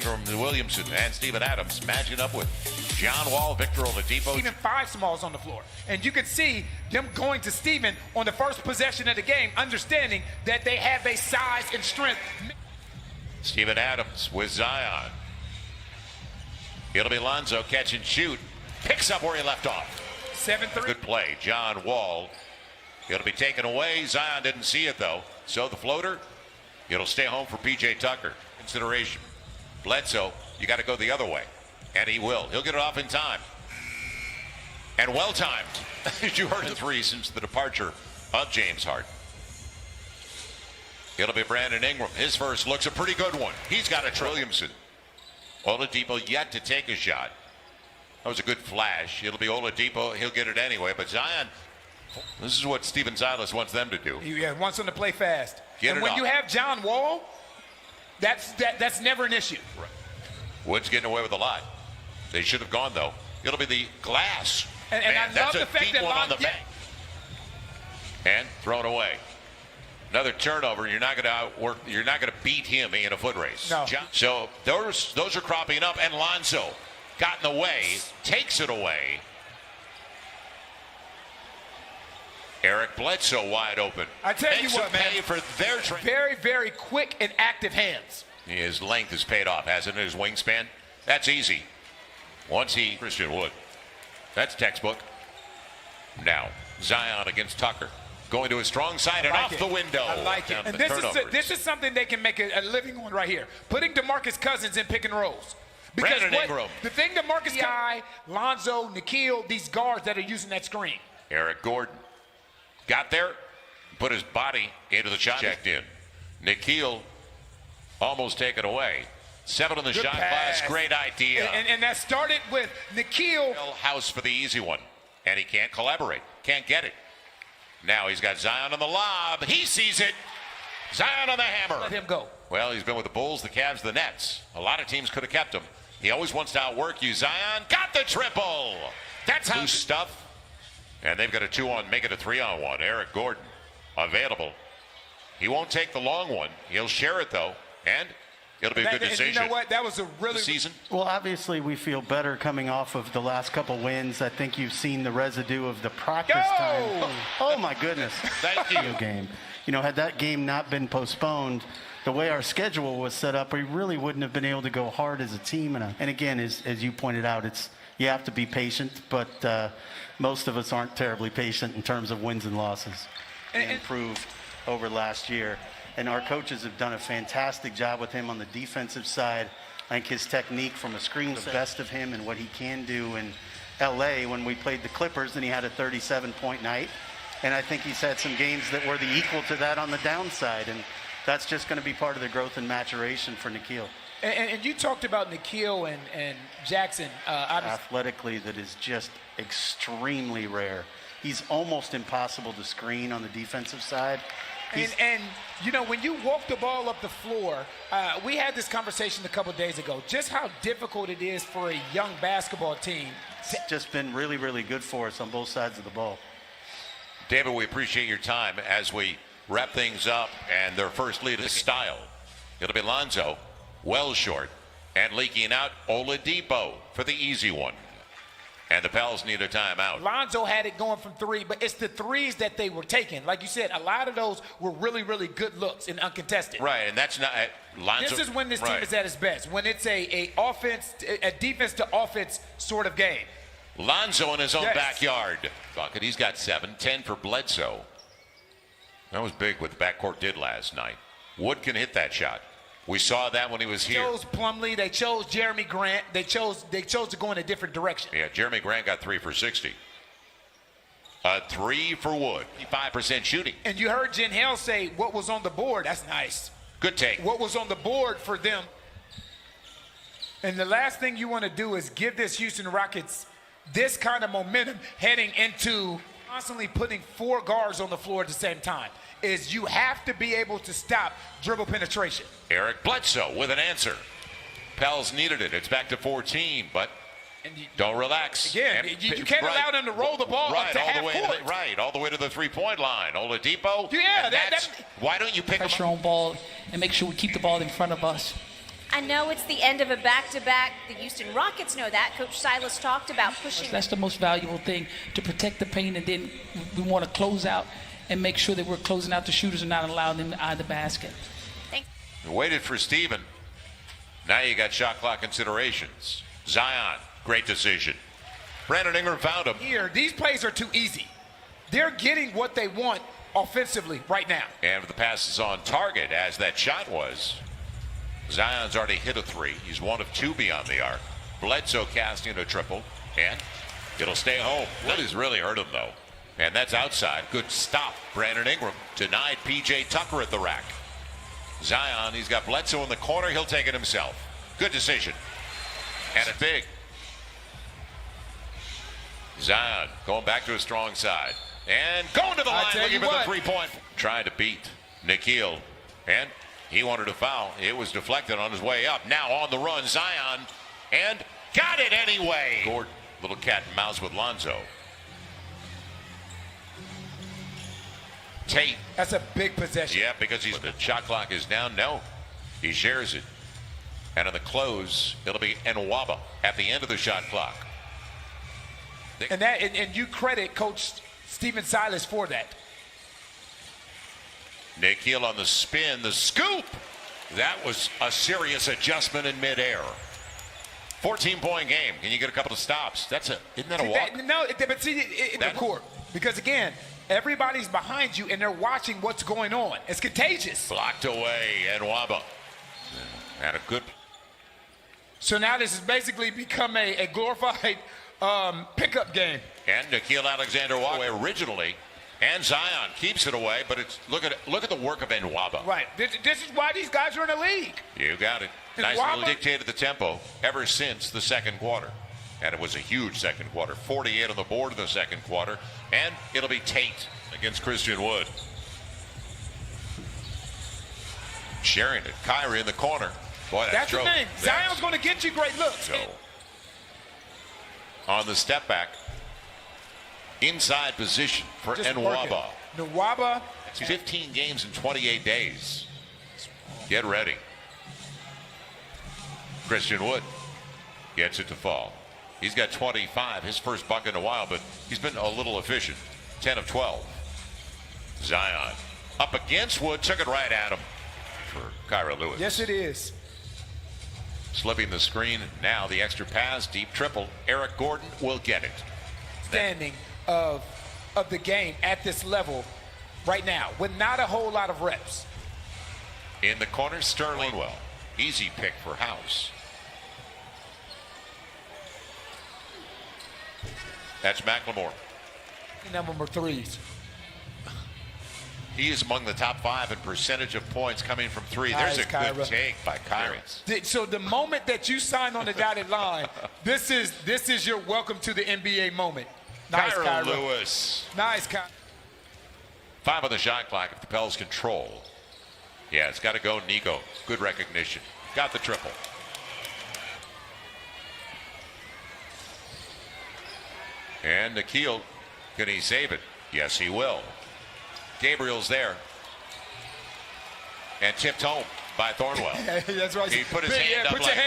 Ingram, Williamson, and Steven Adams matching up with John Wall, Victor Oladipo. Even 5 smalls on the floor. And you can see them going to Steven on the first possession of the game, understanding that they have a size and strength. Steven Adams with Zion. It'll be Lonzo catch and shoot. Picks up where he left off. 7-3. Good play. John Wall. It'll be taken away. Zion didn't see it, though. So the floater, it'll stay home for P.J. Tucker. Consideration. Bledsoe, you got to go the other way. And he will. He'll get it off in time. And well-timed. As you heard, 3 since the departure of James Harden. It'll be Brandon Ingram. His first look's a pretty good one. He's got a Williamson. Oladipo yet to take a shot. That was a good flash. It'll be Oladipo. He'll get it anyway. But Zion, this is what Steven Silas wants them to do. Yeah, wants them to play fast. Get and it when up. you have John Wall, that's never an issue. Right. Wood's getting away with a lot. They should have gone, though. It'll be the glass. And I love the fact that on the bank. And thrown away. Another turnover. You're not going to outwork. You're not going to beat him in a foot race. No. So those are cropping up. And Lonzo got in the way, takes it away. Eric Bledsoe wide open. I tell you what, man. Pay for their very, very quick and active hands. His length has paid off, hasn't it? His wingspan. That's easy. Once Christian Wood. That's textbook. Now Zion against Tucker. Going to his strong side and off the window. I like it. And this is something they can make a living on right here. Putting DeMarcus Cousins in pick and rolls. Because Brandon Ingram. The thing DeMarcus Guy, Lonzo, Nikhil, these guards that are using that screen. Eric Gordon got there, put his body into the shot. Checked in. Nikhil almost taken away. 7 on the Good shot pass. glass. Great idea. And that started with Nikhil. House for the easy one. And he can't collaborate. Can't get it. Now he's got Zion on the lob. He sees it. Zion on the hammer. Let him go. Well, he's been with the Bulls, the Cavs, the Nets. A lot of teams could have kept him. He always wants to outwork you. Zion got the triple. That's how loose stuff. And they've got a 2-on, make it a 3-on-1. Eric Gordon available. He won't take the long one. He'll share it, though. And it'll be a good decision. You know what? That was a really season. Well, obviously, we feel better coming off of the last couple wins. I think you've seen the residue of the practice time. Oh, my goodness. Thank you. Game. You know, had that game not been postponed, the way our schedule was set up, we really wouldn't have been able to go hard as a team. And again, as you pointed out, you have to be patient, but most of us aren't terribly patient in terms of wins and losses. And improved over last year. And our coaches have done a fantastic job with him on the defensive side. I think his technique from a screen is the best of him and what he can do in L.A. when we played the Clippers, and he had a 37-point night. And I think he's had some games that were the equal to that on the downside. And that's just going to be part of the growth and maturation for Nikhil. And you talked about Nikhil and Jackson. Athletically, that is just extremely rare. He's almost impossible to screen on the defensive side. And you know, when you walk the ball up the floor, we had this conversation a couple days ago, just how difficult it is for a young basketball team. It's just been really, really good for us on both sides of the ball. David, we appreciate your time as we wrap things up, and their first lead is style. It'll be Lonzo, well short, and leaking out Oladipo for the easy one. And the Pels need a timeout. Lonzo had it going from 3, but it's the threes that they were taking. Like you said, a lot of those were really, really good looks and uncontested. Right, and that's not Lonzo. This is when this team is at its best, when it's a defense to offense sort of game. Lonzo in his own backyard. Bucket. He's got 7, 10 for Bledsoe. That was big what the backcourt did last night. Wood can hit that shot. We saw that when he was here. They chose Plumlee. They chose Jeremy Grant. They chose to go in a different direction. Yeah, Jeremy Grant got 3 for 60. A 3 for Wood. 5% shooting. And you heard Jen Hale say what was on the board. That's nice. Good take. What was on the board for them. And the last thing you want to do is give this Houston Rockets this kind of momentum heading into constantly putting 4 guards on the floor at the same time. Is you have to be able to stop dribble penetration. Eric Bledsoe with an answer. Pels needed it. It's back to 14, but don't relax. Again, you can't allow them to roll the ball up to half court. All the way to the three-point line. Oladipo. Yeah, why don't you pick pressure on ball and make sure we keep the ball in front of us. I know it's the end of a back-to-back. The Houston Rockets know that. Coach Silas talked about pushing. That's the most valuable thing, to protect the paint, and then we want to close out and make sure that we're closing out the shooters and not allowing them to eye the basket. Thanks. You waited for Steven. Now you got shot clock considerations. Zion, great decision. Brandon Ingram found him. Here, these plays are too easy. They're getting what they want offensively right now. And the pass is on target, as that shot was. Zion's already hit a three. He's 1 of 2 beyond the arc. Bledsoe casting a triple, and it'll stay home. Woody's really hurt him, though. And that's outside. Good stop. Brandon Ingram denied P.J. Tucker at the rack. Zion, he's got Bledsoe in the corner. He'll take it himself. Good decision. And it big. Zion going back to his strong side. And going to the line looking for the three-point. Trying to beat Nikhil. And he wanted a foul. It was deflected on his way up. Now on the run, Zion. And got it anyway. Gordon, little cat and mouse with Lonzo. Tate. That's a big possession. Yeah, because the shot clock is down. No, he shares it. And on the close, it'll be Nwaba at the end of the shot clock. And you credit Coach Stephen Silas for that. Nikhil on the spin, the scoop. That was a serious adjustment in midair. 14-point game. Can you get a couple of stops? Isn't that a walk? But see, in the court. Because again, everybody's behind you and they're watching what's going on. It's contagious. Blocked away, Nwaba. Had a good. So now this has basically become a glorified pickup game. And Nikhil Alexander-Walker originally, and Zion keeps it away, but it's look at the work of Nwaba. Right. This is why these guys are in the league. You got it. Nice little dictated the tempo ever since the second quarter. And it was a huge second quarter. 48 on the board in the second quarter. And it'll be Tate against Christian Wood. Sharing it. Kyrie in the corner. Boy, that's the thing. Zion's going to get you great looks. So, on the step back, inside position for Nwaba. Nwaba. 15 games in 28 days. Get ready. Christian Wood gets it to fall. He's got 25, his first bucket in a while, but he's been a little efficient. 10 of 12. Zion up against Wood, took it right at him for Kyra Lewis. Yes, it is. Slipping the screen, now the extra pass, deep triple. Eric Gordon will get it. Standing of the game at this level right now with not a whole lot of reps. In the corner, Sterling. Well, easy pick for House. That's McLemore. Number threes. He is among the top 5 in percentage of points coming from 3. Nice, There's a Kyra. good take by Kyrie. So the moment that you sign on the dotted line, this is your welcome to the NBA moment. Nice, Kyra Kyra. Lewis. Nice, Kyra. 5 on the shot clock if the Pels control. Yeah, it's got to go Nico. Good recognition. Got the triple. And Nikhil, can he save it? Yes, he will. Gabriel's there. And tipped home by Thornwell. That's right. He put his hand up put like, your